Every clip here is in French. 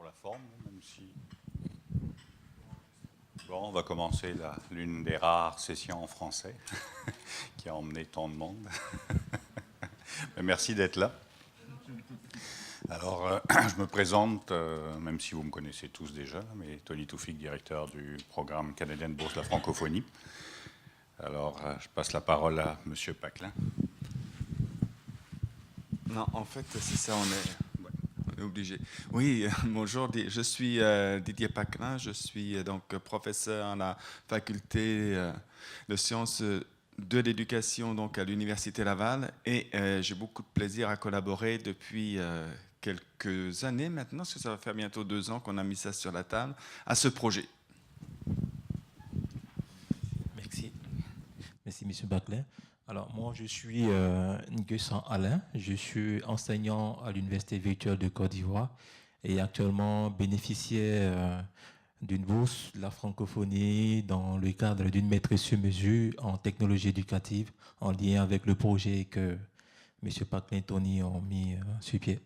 la forme, même si... Bon, on va commencer l'une des rares sessions en français qui a emmené tant de monde. Merci d'être là. Alors, je me présente, même si vous me connaissez tous déjà, mais Tony Toufik, directeur du programme canadien de Bourse La Francophonie. Alors, je passe la parole à Monsieur Paclin. Non, en fait, c'est ça, on est obligé. Oui, bonjour, je suis Didier Paclin, je suis donc professeur à la faculté de sciences de l'éducation donc à l'Université Laval et j'ai beaucoup de plaisir à collaborer depuis quelques années maintenant, parce que ça va faire bientôt 2 ans qu'on a mis ça sur la table, à ce projet. Merci. Merci, M. Paclin. Alors, moi, je suis Nguessan Alain. Je suis enseignant à l'Université virtuelle de Côte d'Ivoire et actuellement bénéficiaire d'une bourse de la francophonie dans le cadre d'une maîtrise sur mesure en technologie éducative en lien avec le projet que M. Paclin et Tony ont mis sur pied.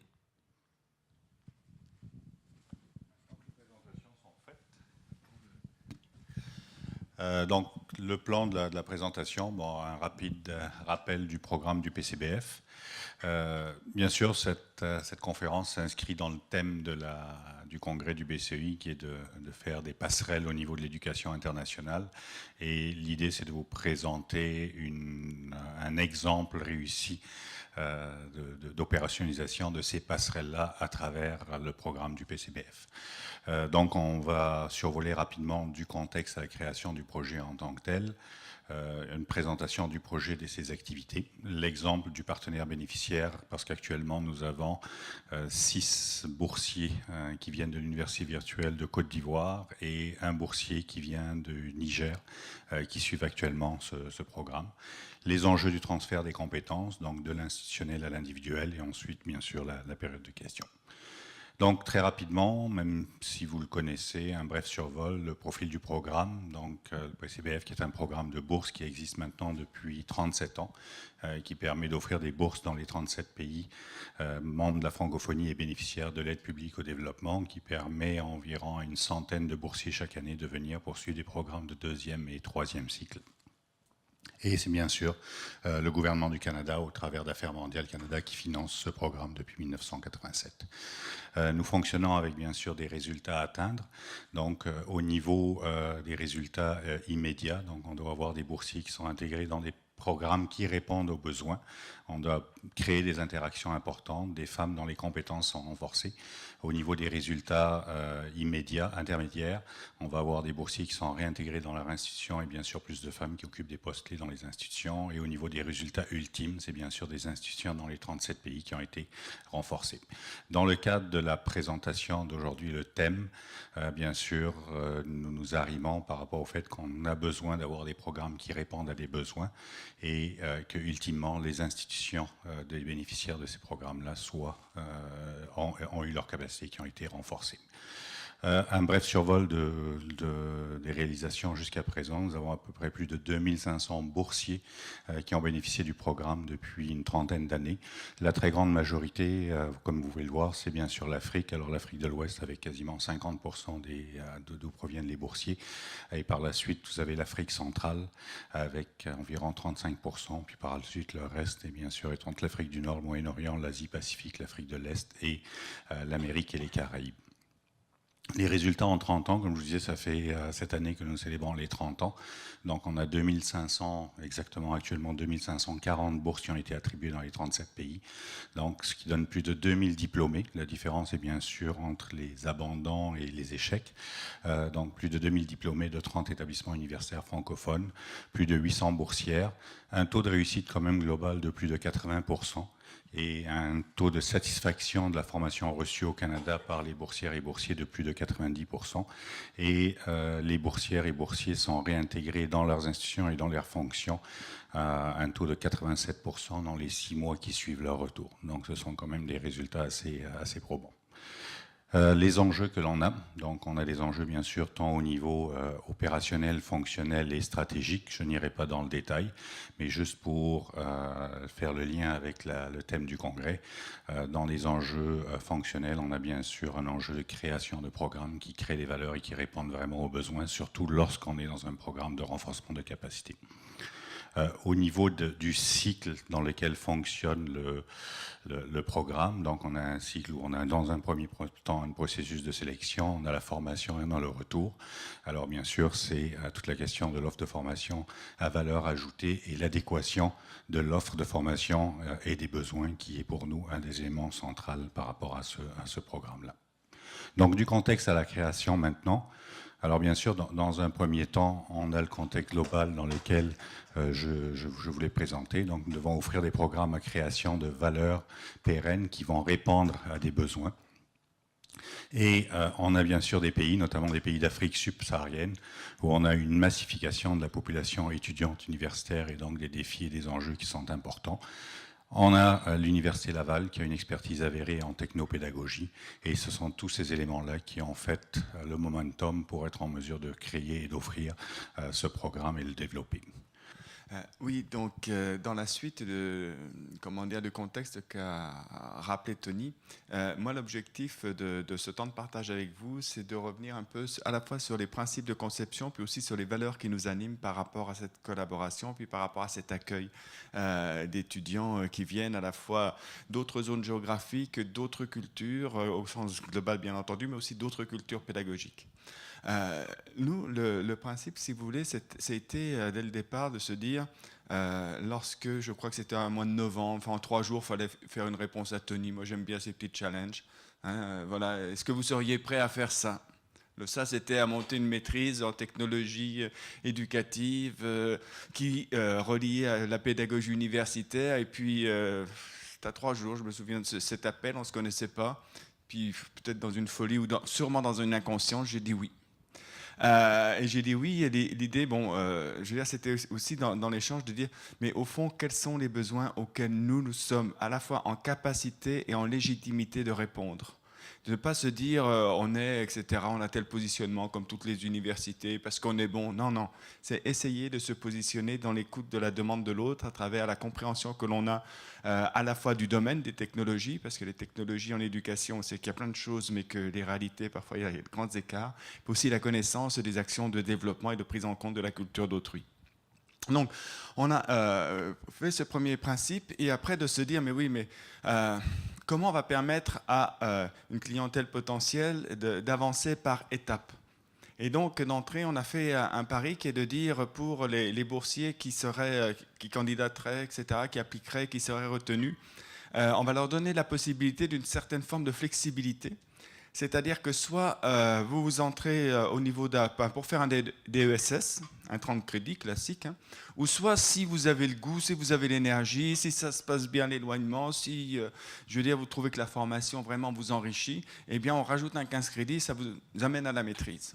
Donc, le plan de la présentation, bon, un rapide rappel du programme du PCBF. Bien sûr, cette conférence s'inscrit dans le thème du congrès du BCEI, qui est de faire des passerelles au niveau de l'éducation internationale. Et l'idée, c'est de vous présenter un exemple réussi d'opérationnalisation de ces passerelles-là à travers le programme du PCBF. Donc on va survoler rapidement du contexte à la création du projet en tant que tel, une présentation du projet et de ses activités, l'exemple du partenaire bénéficiaire, parce qu'actuellement nous avons 6 boursiers qui viennent de l'Université virtuelle de Côte d'Ivoire et un boursier qui vient du Niger qui suivent actuellement ce programme. Les enjeux du transfert des compétences, donc de l'institutionnel à l'individuel, et ensuite, bien sûr, la période de questions. Donc, très rapidement, même si vous le connaissez, un bref survol, le profil du programme. Donc, le PCBF, qui est un programme de bourse qui existe maintenant depuis 37 ans, qui permet d'offrir des bourses dans les 37 pays membres de la francophonie et bénéficiaires de l'aide publique au développement, qui permet à environ une centaine de boursiers chaque année de venir poursuivre des programmes de 2e et 3e cycle. Et c'est bien sûr le gouvernement du Canada, au travers d'Affaires mondiales Canada, qui finance ce programme depuis 1987. Nous fonctionnons avec bien sûr des résultats à atteindre. Donc au niveau des résultats immédiats, donc on doit avoir des boursiers qui sont intégrés dans des programmes qui répondent aux besoins. On doit créer des interactions importantes, des femmes dont les compétences sont renforcées. Au niveau des résultats immédiats, intermédiaires, on va avoir des boursiers qui sont réintégrés dans leur institution et bien sûr plus de femmes qui occupent des postes clés dans les institutions. Et au niveau des résultats ultimes, c'est bien sûr des institutions dans les 37 pays qui ont été renforcées. Dans le cadre de la présentation d'aujourd'hui, le thème, bien sûr, nous nous arrimons par rapport au fait qu'on a besoin d'avoir des programmes qui répondent à des besoins et que ultimement les institutions des bénéficiaires de ces programmes-là ont eu leurs capacités qui ont été renforcées. Un bref survol des réalisations jusqu'à présent. Nous avons à peu près plus de 2500 boursiers qui ont bénéficié du programme depuis une trentaine d'années. La très grande majorité, comme vous pouvez le voir, c'est bien sûr l'Afrique. Alors l'Afrique de l'Ouest avec quasiment 50% d'où proviennent les boursiers. Et par la suite, vous avez l'Afrique centrale avec environ 35%. Puis par la suite, le reste est bien sûr est entre l'Afrique du Nord, le Moyen-Orient, l'Asie-Pacifique, l'Afrique de l'Est et l'Amérique et les Caraïbes. Les résultats en 30 ans, comme je vous disais, ça fait cette année que nous célébrons les 30 ans. Donc on a 2500, exactement actuellement 2540 bourses qui ont été attribuées dans les 37 pays. Donc ce qui donne plus de 2000 diplômés. La différence est bien sûr entre les abandons et les échecs. Donc plus de 2000 diplômés de 30 établissements universitaires francophones, plus de 800 boursières, un taux de réussite quand même global de plus de 80%. Et un taux de satisfaction de la formation reçue au Canada par les boursières et boursiers de plus de 90%. Et les boursières et boursiers sont réintégrés dans leurs institutions et dans leurs fonctions à un taux de 87% dans les 6 mois qui suivent leur retour. Donc ce sont quand même des résultats assez probants. Les enjeux que l'on a, donc on a des enjeux bien sûr tant au niveau opérationnel, fonctionnel et stratégique, je n'irai pas dans le détail, mais juste pour faire le lien avec le thème du congrès, dans les enjeux fonctionnels, on a bien sûr un enjeu de création de programmes qui créent des valeurs et qui répondent vraiment aux besoins, surtout lorsqu'on est dans un programme de renforcement de capacité. Au niveau du cycle dans lequel fonctionne le programme. Donc on a un cycle où on a dans un premier temps un processus de sélection, on a la formation et on a le retour. Alors bien sûr, c'est toute la question de l'offre de formation à valeur ajoutée et l'adéquation de l'offre de formation et des besoins qui est pour nous un des éléments centraux par rapport à ce programme-là. Donc du contexte à la création maintenant. Alors bien sûr, dans un premier temps, on a le contexte global dans lequel je voulais présenter. Donc nous devons offrir des programmes à création de valeurs pérennes qui vont répondre à des besoins. Et on a bien sûr des pays, notamment des pays d'Afrique subsaharienne, où on a une massification de la population étudiante universitaire et donc des défis et des enjeux qui sont importants. On a l'Université Laval qui a une expertise avérée en technopédagogie et ce sont tous ces éléments-là qui ont fait le momentum pour être en mesure de créer et d'offrir ce programme et le développer. Oui, donc dans la suite de contexte qu'a rappelé Tony, moi l'objectif de ce temps de partage avec vous, c'est de revenir un peu à la fois sur les principes de conception, puis aussi sur les valeurs qui nous animent par rapport à cette collaboration, puis par rapport à cet accueil d'étudiants qui viennent à la fois d'autres zones géographiques, d'autres cultures, au sens global bien entendu, mais aussi d'autres cultures pédagogiques. Nous, le principe, si vous voulez, c'était dès le départ de se dire, lorsque je crois que c'était un mois de novembre, enfin en 3 jours, il fallait faire une réponse à Tony. Moi, j'aime bien ces petits challenges. Voilà, est-ce que vous seriez prêt à faire ça? Ça, c'était à monter une maîtrise en technologie éducative qui reliait à la pédagogie universitaire. Et puis, c'était à 3 jours, je me souviens de cet appel, on ne se connaissait pas. Puis peut-être dans une folie ou sûrement dans une inconscience, j'ai dit oui. Et j'ai dit oui, et l'idée, je veux dire, c'était aussi dans l'échange de dire, mais au fond, quels sont les besoins auxquels nous sommes à la fois en capacité et en légitimité de répondre? De ne pas se dire, on est, etc., on a tel positionnement comme toutes les universités, parce qu'on est bon. Non, non. C'est essayer de se positionner dans l'écoute de la demande de l'autre à travers la compréhension que l'on a à la fois du domaine des technologies, parce que les technologies en éducation, on sait qu'il y a plein de choses, mais que les réalités, parfois, il y a de grands écarts. Puis aussi la connaissance des actions de développement et de prise en compte de la culture d'autrui. Donc, on a fait ce premier principe, et après de se dire, mais oui, mais comment on va permettre à une clientèle potentielle d'avancer par étapes? Et donc, d'entrée, on a fait un pari qui est de dire pour les boursiers qui candidateraient, etc., qui appliqueraient, qui seraient retenus, on va leur donner la possibilité d'une certaine forme de flexibilité. C'est-à-dire que soit vous entrez au niveau pour faire un DESS, un 30 crédits classique, ou soit si vous avez le goût, si vous avez l'énergie, si ça se passe bien l'éloignement, si je veux dire vous trouvez que la formation vraiment vous enrichit, eh bien on rajoute un 15 crédits, ça vous amène à la maîtrise.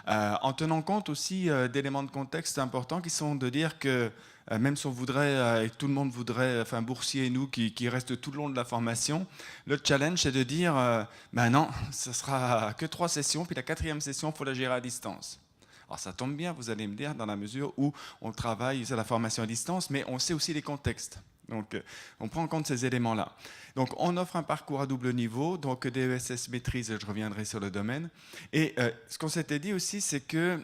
En tenant compte aussi d'éléments de contexte importants qui sont de dire que même si on voudrait, et tout le monde voudrait, enfin boursier et nous, qui reste tout le long de la formation, le challenge c'est de dire, ben non, ce sera que 3 sessions, puis la 4e session, il faut la gérer à distance. Alors ça tombe bien, vous allez me dire, dans la mesure où on travaille sur la formation à distance, mais on sait aussi les contextes. Donc, on prend en compte ces éléments-là. Donc, on offre un parcours à double niveau, donc DESS maîtrise, je reviendrai sur le domaine. Et ce qu'on s'était dit aussi, c'est que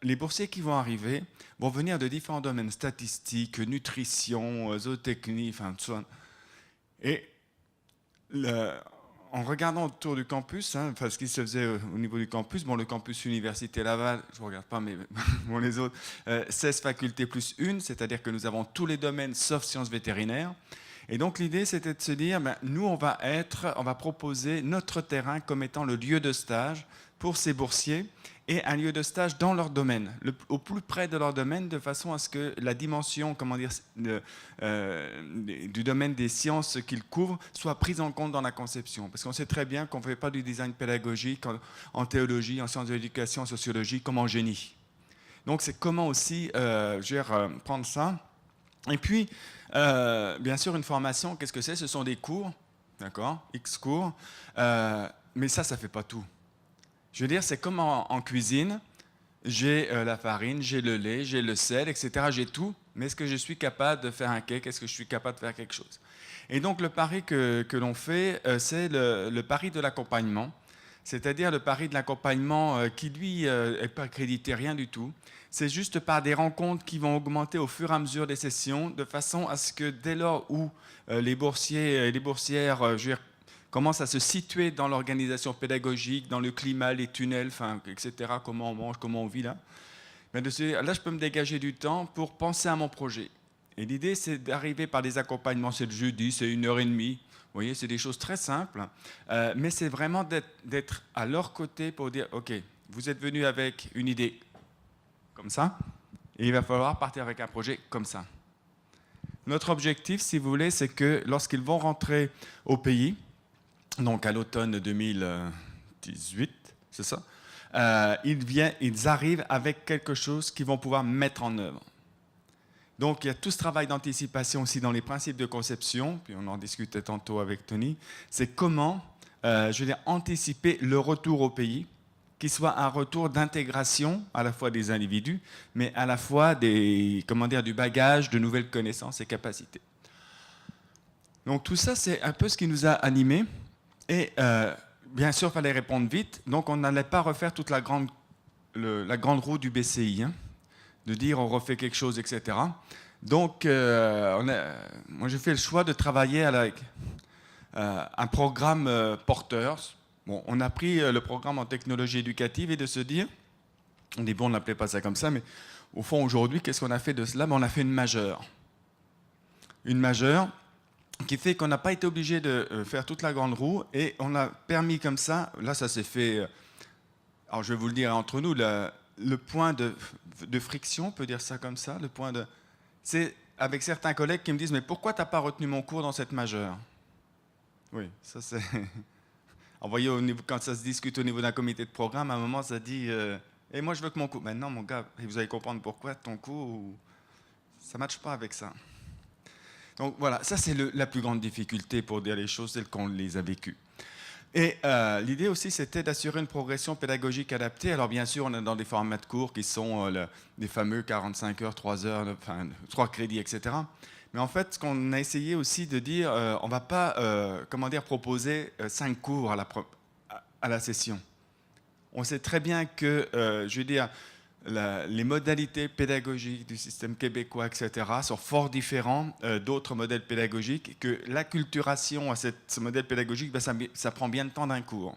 les boursiers qui vont arriver vont venir de différents domaines, statistiques, nutrition, zootechnie, enfin, tout ça. Et en regardant autour du campus, enfin, ce qui se faisait au niveau du campus, le campus Université Laval, je ne regarde pas, mais les autres, 16 facultés plus 1, c'est-à-dire que nous avons tous les domaines sauf sciences vétérinaires. Et donc l'idée, c'était de se dire, nous, on va proposer notre terrain comme étant le lieu de stage pour ces boursiers et un lieu de stage dans leur domaine, au plus près de leur domaine, de façon à ce que la dimension, du domaine des sciences qu'ils couvrent soit prise en compte dans la conception. Parce qu'on sait très bien qu'on ne fait pas du design pédagogique en théologie, en sciences de l'éducation, en sociologie, comme en génie. Donc c'est comment aussi prendre ça. Et puis, bien sûr, une formation, qu'est-ce que c'est? Ce sont des cours, d'accord, X cours. mais ça ne fait pas tout. Je veux dire, c'est comme en cuisine, j'ai la farine, j'ai le lait, j'ai le sel, etc. J'ai tout, mais est-ce que je suis capable de faire un cake? Est-ce que je suis capable de faire quelque chose? Et donc le pari que l'on fait, c'est le pari de l'accompagnement, c'est-à-dire le pari de l'accompagnement qui, lui, n'est pas accrédité rien du tout. C'est juste par des rencontres qui vont augmenter au fur et à mesure des sessions, de façon à ce que dès lors où les boursiers et les boursières commencent à se situer dans l'organisation pédagogique, dans le climat, les tunnels, etc., comment on mange, comment on vit là, là, je peux me dégager du temps pour penser à mon projet. Et l'idée, c'est d'arriver par des accompagnements, c'est le jeudi, c'est 1h30, vous voyez, c'est des choses très simples, mais c'est vraiment d'être à leur côté pour dire, OK, vous êtes venus avec une idée comme ça, et il va falloir partir avec un projet comme ça. Notre objectif, si vous voulez, c'est que lorsqu'ils vont rentrer au pays, donc à l'automne 2018, c'est ça, ils arrivent avec quelque chose qu'ils vont pouvoir mettre en œuvre. Donc il y a tout ce travail d'anticipation aussi dans les principes de conception, puis on en discutait tantôt avec Tony, c'est comment, je veux dire, anticiper le retour au pays, qui soit un retour d'intégration à la fois des individus, mais à la fois du bagage, de nouvelles connaissances et capacités. Donc tout ça, c'est un peu ce qui nous a animés. Et bien sûr, il fallait répondre vite, donc on n'allait pas refaire toute la grande roue du BCI, hein, de dire on refait quelque chose, etc. Donc, moi j'ai fait le choix de travailler avec un programme porteur. Bon, on a pris le programme en technologie éducative et de se dire, on dit bon, on n'appelait pas ça comme ça, mais au fond aujourd'hui, qu'est-ce qu'on a fait de cela? On a fait une majeure. Une majeure qui fait qu'on n'a pas été obligé de faire toute la grande roue et on a permis comme ça, là ça s'est fait, alors je vais vous le dire entre nous, le point de friction, on peut dire ça comme ça, c'est avec certains collègues qui me disent mais pourquoi tu n'as pas retenu mon cours dans cette majeure? Oui, ça c'est... Alors, vous voyez, quand ça se discute au niveau d'un comité de programme, à un moment ça dit et moi je veux que mon cours, maintenant mon gars, vous allez comprendre pourquoi ton cours, ça ne matche pas avec ça. Donc voilà, ça c'est la plus grande difficulté pour dire les choses, c'est qu'on les a vécues. Et l'idée aussi, c'était d'assurer une progression pédagogique adaptée. Alors bien sûr, on est dans des formats de cours qui sont les fameux 45 heures, 3 heures, enfin 3 crédits, etc. Mais en fait, ce qu'on a essayé aussi de dire, on ne va pas proposer 5 cours à la session. On sait très bien que, je veux dire, les modalités pédagogiques du système québécois, etc., sont fort différents d'autres modèles pédagogiques, et que l'acculturation à ce modèle pédagogique, ça prend bien le temps d'un cours.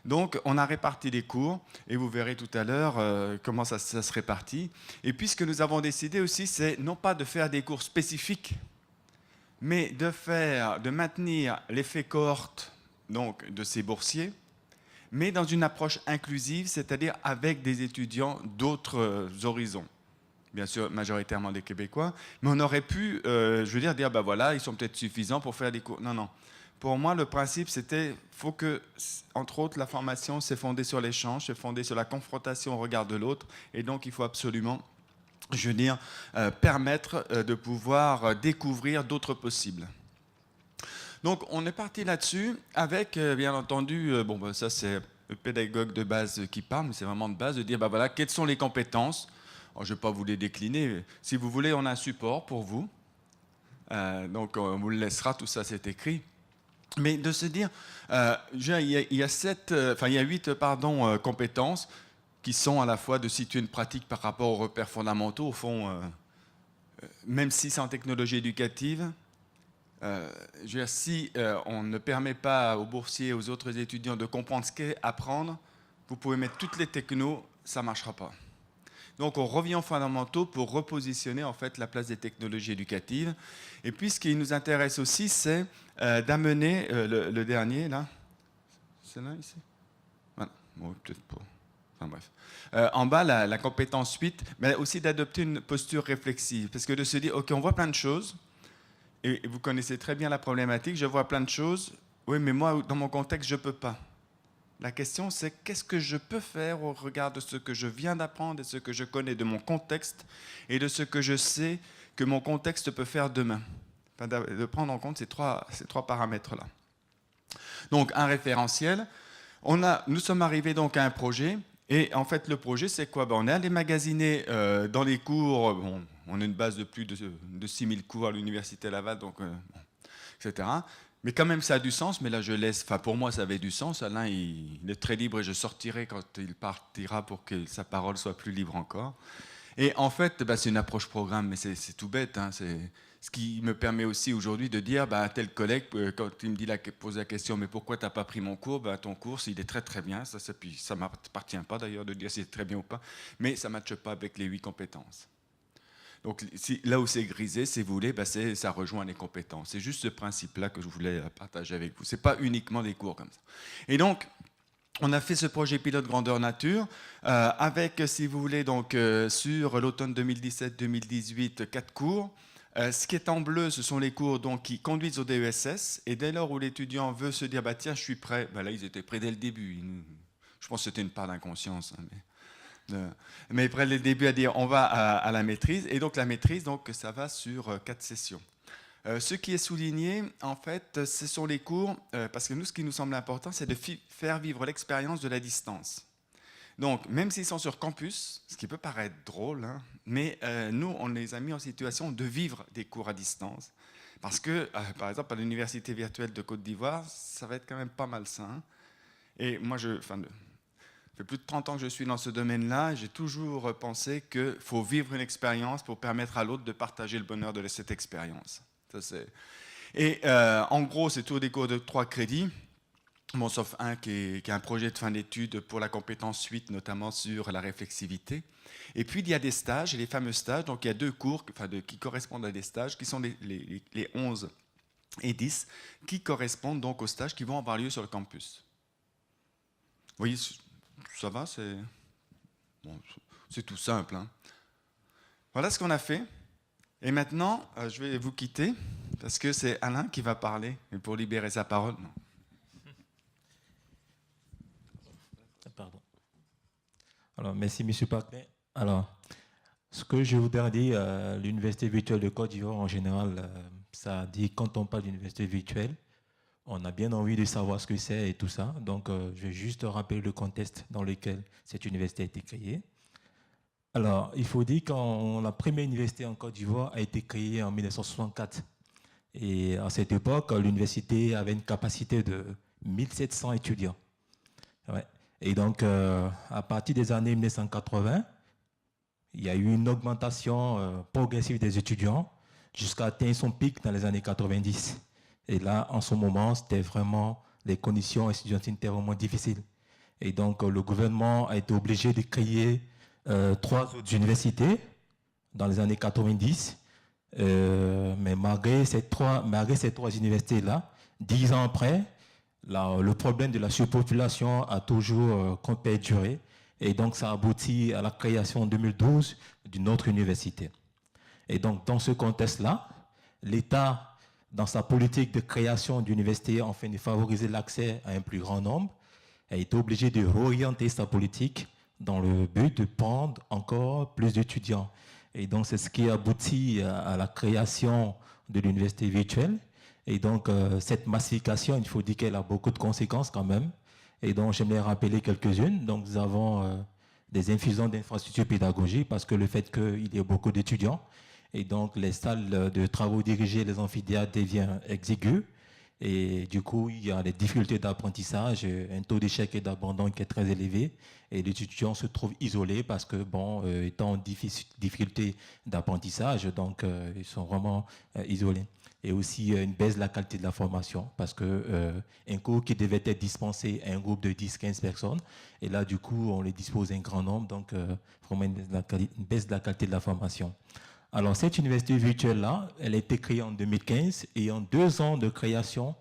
Donc, on a réparti les cours, et vous verrez tout à l'heure comment ça se répartit. Et puis, ce que nous avons décidé aussi, c'est non pas de faire des cours spécifiques, mais de maintenir l'effet cohorte donc, de ces boursiers, mais dans une approche inclusive, c'est-à-dire avec des étudiants d'autres horizons. Bien sûr, majoritairement des Québécois, mais on aurait pu, dire, ben voilà, ils sont peut-être suffisants pour faire des cours. Non, non. Pour moi, le principe, c'était, faut que, entre autres, la formation s'est fondée sur l'échange, s'est fondée sur la confrontation au regard de l'autre, et donc il faut absolument, permettre de pouvoir découvrir d'autres possibles. Donc, on est parti là-dessus avec, bien entendu, ça c'est le pédagogue de base qui parle, mais c'est vraiment de base, de dire, voilà, quelles sont les compétences. Alors, je ne vais pas vous les décliner. Si vous voulez, on a un support pour vous. Donc, on vous le laissera, tout ça, c'est écrit. Mais de se dire, il y a 8 compétences qui sont à la fois de situer une pratique par rapport aux repères fondamentaux, au fond, même si c'est en technologie éducative. Si on ne permet pas aux boursiers et aux autres étudiants de comprendre ce qu'est apprendre, vous pouvez mettre toutes les technos, ça ne marchera pas. Donc on revient aux fondamentaux pour repositionner en fait la place des technologies éducatives. Et puis ce qui nous intéresse aussi, c'est d'amener le dernier, là, c'est là ici, voilà. Bon, peut-être pas. Enfin bref. En bas, la compétence 8, mais aussi d'adopter une posture réflexive. Parce que de se dire, OK, on voit plein de choses, et vous connaissez très bien la problématique, je vois plein de choses, oui, mais moi, dans mon contexte, je ne peux pas. La question, c'est qu'est-ce que je peux faire au regard de ce que je viens d'apprendre et ce que je connais de mon contexte et de ce que je sais que mon contexte peut faire demain. Enfin, de prendre en compte ces trois paramètres-là. Donc un référentiel. Nous sommes arrivés donc à un projet. Et en fait, le projet, c'est quoi? On est allé magasiner dans les cours. Bon, on a une base de plus de 6000 cours à l'Université Laval, donc, etc. Mais quand même, ça a du sens. Mais là, je laisse. Enfin, pour moi, ça avait du sens. Alain, il est très libre et je sortirai quand il partira pour que sa parole soit plus libre encore. Et en fait, c'est une approche programme, mais c'est tout bête. Hein, c'est ce qui me permet aussi aujourd'hui de dire à tel collègue, quand il me pose la question, mais pourquoi tu n'as pas pris mon cours? Ton cours, il est très très bien. Puis ça ne m'appartient pas d'ailleurs de dire si c'est très bien ou pas, mais ça ne matche pas avec les 8 compétences. Donc là où c'est grisé, si vous voulez, ça rejoint les compétences. C'est juste ce principe-là que je voulais partager avec vous. Ce n'est pas uniquement des cours comme ça. Et donc, on a fait ce projet pilote grandeur nature avec, si vous voulez, donc, sur l'automne 2017-2018, 4 cours. Ce qui est en bleu, ce sont les cours donc, qui conduisent au DESS. Et dès lors où l'étudiant veut se dire tiens, je suis prêt, là, ils étaient prêts dès le début. Je pense que c'était une part d'inconscience. Mais prêts dès le début à dire on va à la maîtrise. Et donc la maîtrise, donc, ça va sur 4 sessions. Ce qui est souligné, en fait, ce sont les cours, parce que nous, ce qui nous semble important, c'est de faire vivre l'expérience de la distance. Donc, même s'ils sont sur campus, ce qui peut paraître drôle, hein, mais nous, on les a mis en situation de vivre des cours à distance. Parce que, par exemple, à l'Université virtuelle de Côte d'Ivoire, ça va être quand même pas malsain. Et moi, ça fait plus de 30 ans que je suis dans ce domaine-là, j'ai toujours pensé qu'il faut vivre une expérience pour permettre à l'autre de partager le bonheur de cette expérience. Et en gros, c'est tous des cours de 3 crédits. Bon, sauf un qui est un projet de fin d'études pour la compétence 8, notamment sur la réflexivité. Et puis, il y a des stages, et les fameux stages. Donc, il y a 2 cours qui correspondent à des stages, qui sont les 11 et 10, qui correspondent donc aux stages qui vont avoir lieu sur le campus. Vous voyez, ça va, c'est tout simple. Hein. Voilà ce qu'on a fait. Et maintenant, je vais vous quitter, parce que c'est Alain qui va parler, et pour libérer sa parole. Non. Pardon. Alors, merci, M. Paclet. Alors, ce que je voudrais dire, l'Université virtuelle de Côte d'Ivoire, en général, ça dit, quand on parle d'université virtuelle, on a bien envie de savoir ce que c'est et tout ça. Donc, je vais juste rappeler le contexte dans lequel cette université a été créée. Alors, il faut dire que la première université en Côte d'Ivoire a été créée en 1964. Et à cette époque, l'université avait une capacité de 1700 étudiants. Ouais. Et donc, à partir des années 1980, il y a eu une augmentation progressive des étudiants jusqu'à atteindre son pic dans les années 90. Et là, en ce moment, c'était vraiment, les conditions étudiantines étaient vraiment difficiles. Et donc, le gouvernement a été obligé de créer 3 autres universités dans les années 90. Mais malgré ces 3 universités-là, 10 ans après, le problème de la surpopulation a toujours perduré. Et donc, ça aboutit à la création en 2012 d'une autre université. Et donc, dans ce contexte-là, l'État, dans sa politique de création d'universités, afin de favoriser l'accès à un plus grand nombre, a été obligé de réorienter sa politique dans le but de prendre encore plus d'étudiants. Et donc, c'est ce qui aboutit à la création de l'université virtuelle. Et donc, cette massification, il faut dire qu'elle a beaucoup de conséquences quand même. Et donc, j'aimerais rappeler quelques-unes. Donc, nous avons des infusions d'infrastructures pédagogiques parce que le fait qu'il y ait beaucoup d'étudiants, et donc les salles de travaux dirigés, les amphithéâtres deviennent exigus. Et du coup, il y a des difficultés d'apprentissage, un taux d'échec et d'abandon qui est très élevé. Et les étudiants se trouvent isolés parce que, étant en difficulté d'apprentissage, donc ils sont vraiment isolés. Et aussi une baisse de la qualité de la formation parce qu'un cours qui devait être dispensé à un groupe de 10-15 personnes, et là, du coup, on les dispose un grand nombre, donc vraiment une baisse de la qualité de la formation. Alors, cette université virtuelle-là, elle a été créée en 2015 et en 2 ans de création,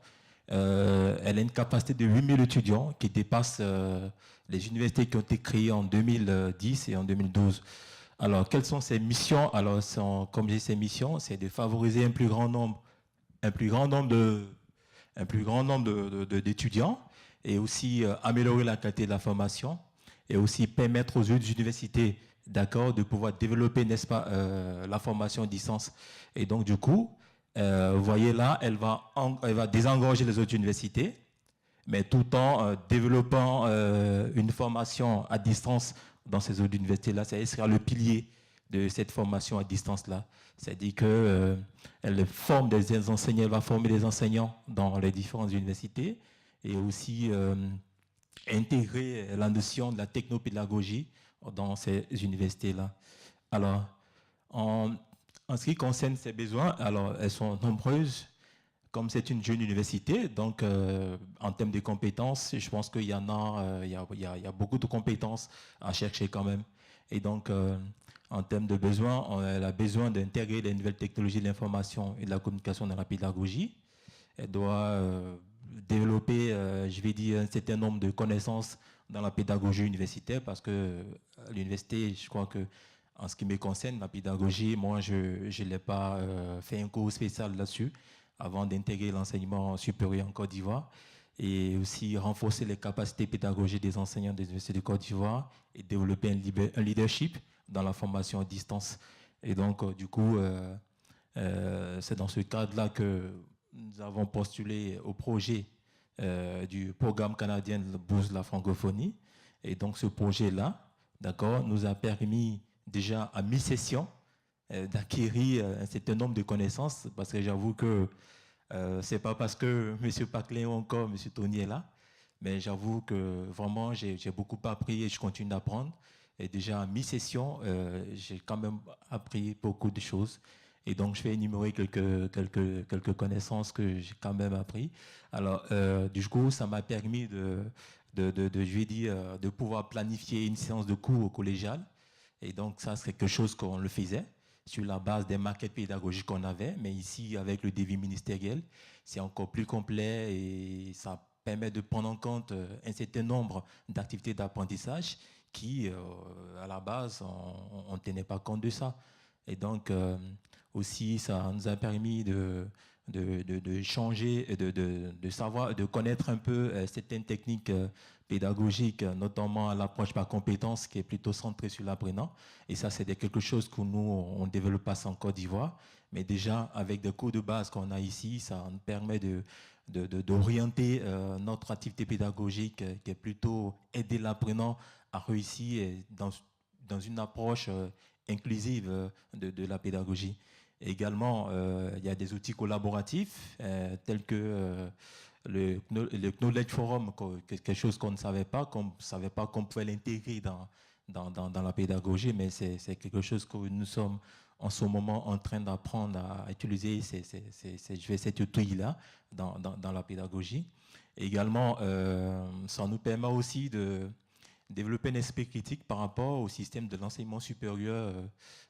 elle a une capacité de 8000 étudiants qui dépasse les universités qui ont été créées en 2010 et en 2012. Alors, quelles sont ces missions? Alors, comme j'ai ces missions, c'est de favoriser un plus grand nombre d'étudiants et aussi améliorer la qualité de la formation et aussi permettre aux autres universités de pouvoir développer, n'est-ce pas, la formation à distance. Et donc, du coup, vous voyez là, elle va désengorger les autres universités mais tout en développant une formation à distance dans ces autres universités-là. Ça sera le pilier de cette formation à distance-là. C'est-à-dire qu'elle forme des enseignants, elle va former des enseignants dans les différentes universités et aussi intégrer la notion de la technopédagogie dans ces universités-là. Alors, en ce qui concerne ces besoins, alors elles sont nombreuses. Comme c'est une jeune université, donc en termes de compétences, je pense qu'il y en a, il y a beaucoup de compétences à chercher quand même. Et donc, en termes de besoins, elle a besoin d'intégrer les nouvelles technologies de l'information et de la communication dans la pédagogie. Elle doit développer, je vais dire, un certain nombre de connaissances dans la pédagogie universitaire parce que à l'université, je crois que en ce qui me concerne, la pédagogie, moi, je ne l'ai pas fait un cours spécial là-dessus avant d'intégrer l'enseignement supérieur en Côte d'Ivoire et aussi renforcer les capacités pédagogiques des enseignants des universités de Côte d'Ivoire et développer un leadership dans la formation à distance. Et donc, du coup, c'est dans ce cadre-là que nous avons postulé au projet du programme canadien de bourse de la francophonie. Et donc, ce projet-là, d'accord, nous a permis déjà à mi-session d'acquérir un certain nombre de connaissances, parce que j'avoue que c'est pas parce que M. Paclin ou encore M. Tony est là, mais j'avoue que vraiment j'ai beaucoup appris et je continue d'apprendre. Et déjà à mi-session, j'ai quand même appris beaucoup de choses. Et donc, je vais énumérer quelques connaissances que j'ai quand même appris. Alors, du coup, ça m'a permis je vais dire, de pouvoir planifier une séance de cours au collégial. Et donc, ça, c'est quelque chose qu'on le faisait sur la base des maquettes pédagogiques qu'on avait. Mais ici, avec le devis ministériel, c'est encore plus complet et ça permet de prendre en compte un certain nombre d'activités d'apprentissage qui, à la base, on ne tenait pas compte de ça. Et donc, aussi, ça nous a permis de changer, de savoir, de connaître un peu certaines techniques pédagogiques, notamment l'approche par compétences qui est plutôt centrée sur l'apprenant. Et ça, c'est quelque chose que nous, on ne développe pas en Côte d'Ivoire. Mais déjà, avec des cours de base qu'on a ici, ça nous permet d'orienter notre activité pédagogique qui est plutôt aider l'apprenant à réussir dans une approche inclusive de la pédagogie. Et également, il y a des outils collaboratifs tels que le Knowledge Forum, quelque chose qu'on ne savait pas, qu'on pouvait l'intégrer dans la pédagogie, mais c'est quelque chose que nous sommes en ce moment en train d'apprendre à utiliser cet outil-là dans la pédagogie. Et également, ça nous permet aussi de développer un esprit critique par rapport au système de l'enseignement supérieur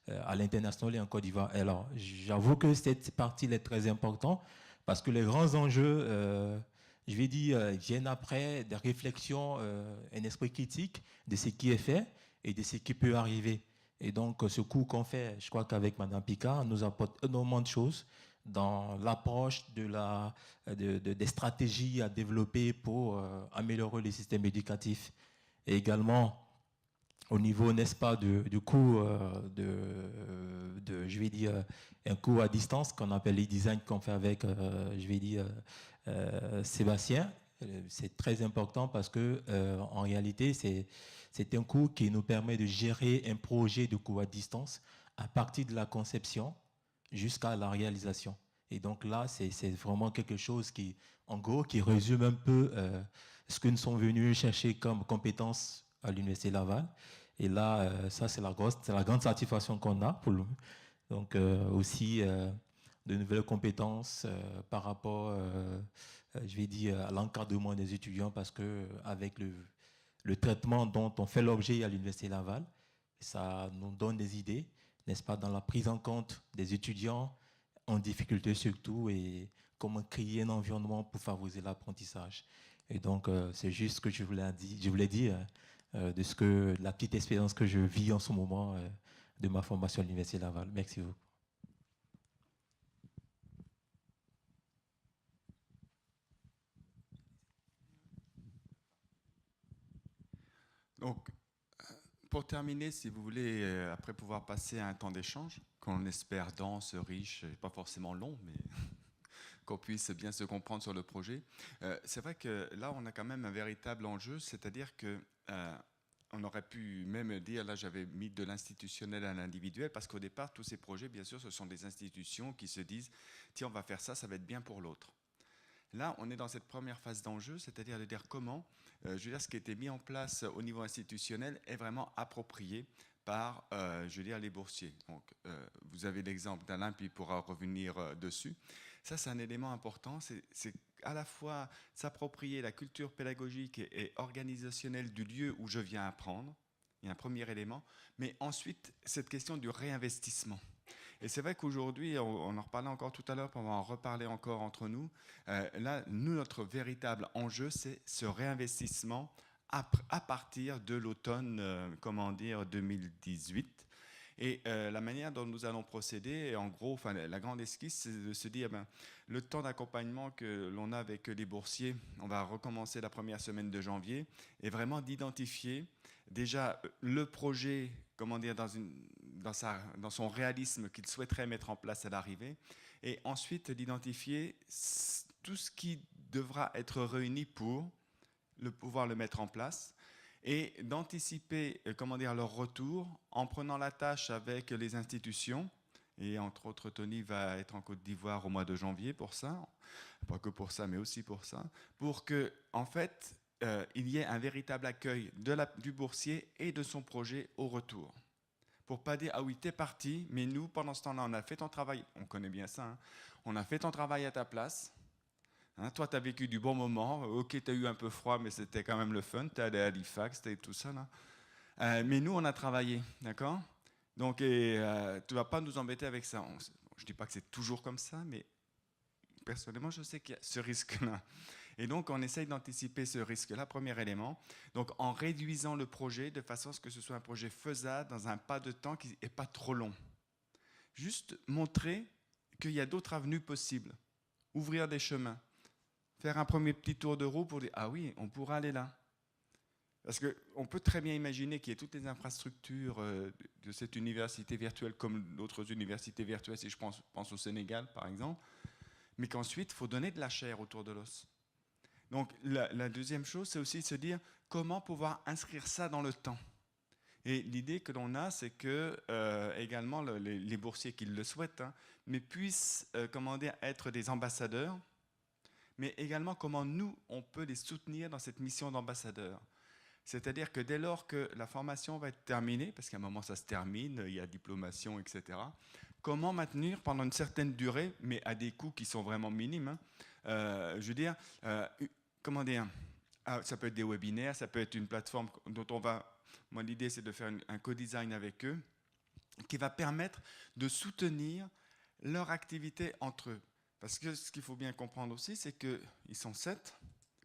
à l'international et en Côte d'Ivoire. Alors, j'avoue que cette partie est très importante parce que les grands enjeux, je vais dire, viennent après des réflexions, un esprit critique de ce qui est fait et de ce qui peut arriver. Et donc, ce cours qu'on fait, je crois qu'avec Mme Picard, nous apporte énormément de choses dans l'approche des stratégies à développer pour améliorer le système éducatif. Et également, au niveau, n'est-ce pas, du cours je vais dire, un cours à distance qu'on appelle e-design qu'on fait avec, je vais dire, Sébastien. C'est très important parce que, en réalité, c'est un cours qui nous permet de gérer un projet de cours à distance à partir de la conception jusqu'à la réalisation. Et donc là, c'est vraiment quelque chose qui, en gros, qui résume un peu ce que nous sommes venus chercher comme compétences à l'Université Laval. Et là, ça, c'est la grande satisfaction qu'on a pour nous. Donc, aussi, de nouvelles compétences par rapport, je vais dire, à l'encadrement des étudiants, parce que avec le traitement dont on fait l'objet à l'Université Laval, ça nous donne des idées, n'est-ce pas, dans la prise en compte des étudiants en difficulté surtout, et comment créer un environnement pour favoriser l'apprentissage. Et donc, c'est juste ce que je voulais dire de la petite expérience que je vis en ce moment de ma formation à l'Université Laval. Merci beaucoup. Donc, pour terminer, si vous voulez, après pouvoir passer à un temps d'échange, qu'on espère dense, riche, pas forcément long, mais qu'on puisse bien se comprendre sur le projet. C'est vrai que là, on a quand même un véritable enjeu, c'est-à-dire que on aurait pu même dire, là j'avais mis de l'institutionnel à l'individuel, parce qu'au départ, tous ces projets, bien sûr, ce sont des institutions qui se disent, tiens, on va faire ça, ça va être bien pour l'autre. Là, on est dans cette première phase d'enjeu, c'est-à-dire de dire comment, je veux dire, ce qui a été mis en place au niveau institutionnel est vraiment approprié par, je veux dire, les boursiers. Donc, vous avez l'exemple d'Alain, puis il pourra revenir dessus. Ça, c'est un élément important, c'est à la fois s'approprier la culture pédagogique et organisationnelle du lieu où je viens apprendre, il y a un premier élément, mais ensuite, cette question du réinvestissement. Et c'est vrai qu'aujourd'hui, on en reparlait encore tout à l'heure, on va en reparler encore entre nous. Là, nous, notre véritable enjeu, c'est ce réinvestissement à partir de l'automne, 2018. Et la manière dont nous allons procéder, en gros, enfin, la grande esquisse, c'est de se dire, le temps d'accompagnement que l'on a avec les boursiers, on va recommencer la première semaine de janvier, et vraiment d'identifier déjà le projet, comment dire, dans son réalisme qu'il souhaiterait mettre en place à l'arrivée, et ensuite d'identifier tout ce qui devra être réuni pour pouvoir le mettre en place, et d'anticiper, comment dire, leur retour en prenant la tâche avec les institutions. Et entre autres, Tony va être en Côte d'Ivoire au mois de janvier pour ça, pas que pour ça, mais aussi pour ça, pour que, en fait, il y ait un véritable accueil du boursier et de son projet au retour. Pour pas dire, ah oui, t'es parti, mais nous, pendant ce temps-là, on a fait ton travail, on connaît bien ça, hein, on a fait ton travail à ta place. Hein, toi, tu as vécu du bon moment. Ok, tu as eu un peu froid, mais c'était quand même le fun. Tu es allé à Halifax, tu tout ça. Là. Mais nous, on a travaillé, d'accord? Donc, tu ne vas pas nous embêter avec ça. Je ne dis pas que c'est toujours comme ça, mais personnellement, je sais qu'il y a ce risque-là. Et donc, on essaye d'anticiper ce risque-là, premier élément. Donc, en réduisant le projet de façon à ce que ce soit un projet faisable dans un pas de temps qui n'est pas trop long. Juste montrer qu'il y a d'autres avenues possibles. Ouvrir des chemins. Faire un premier petit tour de roue pour dire « Ah oui, on pourra aller là ». Parce qu'on peut très bien imaginer qu'il y ait toutes les infrastructures de cette université virtuelle comme d'autres universités virtuelles, si je pense au Sénégal par exemple, mais qu'ensuite, il faut donner de la chair autour de l'os. Donc la deuxième chose, c'est aussi de se dire comment pouvoir inscrire ça dans le temps. Et l'idée que l'on a, c'est que également les boursiers qui le souhaitent, hein, mais puissent comment dire, être des ambassadeurs, mais également comment nous, on peut les soutenir dans cette mission d'ambassadeur. C'est-à-dire que dès lors que la formation va être terminée, parce qu'à un moment ça se termine, il y a diplomation, etc., comment maintenir pendant une certaine durée, mais à des coûts qui sont vraiment minimes, hein, je veux dire, comment dire, ça peut être des webinaires, ça peut être une plateforme dont on va, moi l'idée c'est de faire un co-design avec eux, qui va permettre de soutenir leur activité entre eux. Parce que ce qu'il faut bien comprendre aussi, c'est qu'ils sont 7,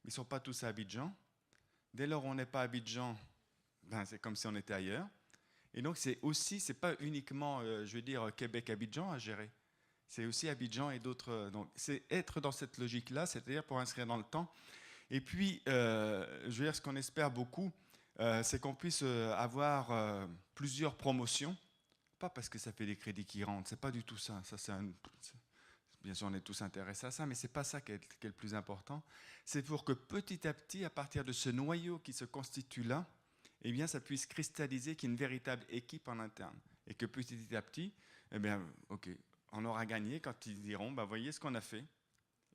ils ne sont pas tous à Abidjan. Dès lors où on n'est pas à Abidjan, c'est comme si on était ailleurs. Et donc, c'est pas uniquement, je veux dire, Québec-Abidjan à gérer. C'est aussi Abidjan et d'autres. Donc, c'est être dans cette logique-là, c'est-à-dire pour inscrire dans le temps. Et puis, je veux dire, ce qu'on espère beaucoup, c'est qu'on puisse avoir plusieurs promotions. Pas parce que ça fait des crédits qui rentrent, c'est pas du tout ça. Bien sûr, on est tous intéressés à ça, mais ce n'est pas ça qui est le plus important. C'est pour que petit à petit, à partir de ce noyau qui se constitue là, eh bien, ça puisse cristalliser qu'il y ait une véritable équipe en interne. Et que petit à petit, eh bien, OK, on aura gagné quand ils diront, voyez ce qu'on a fait.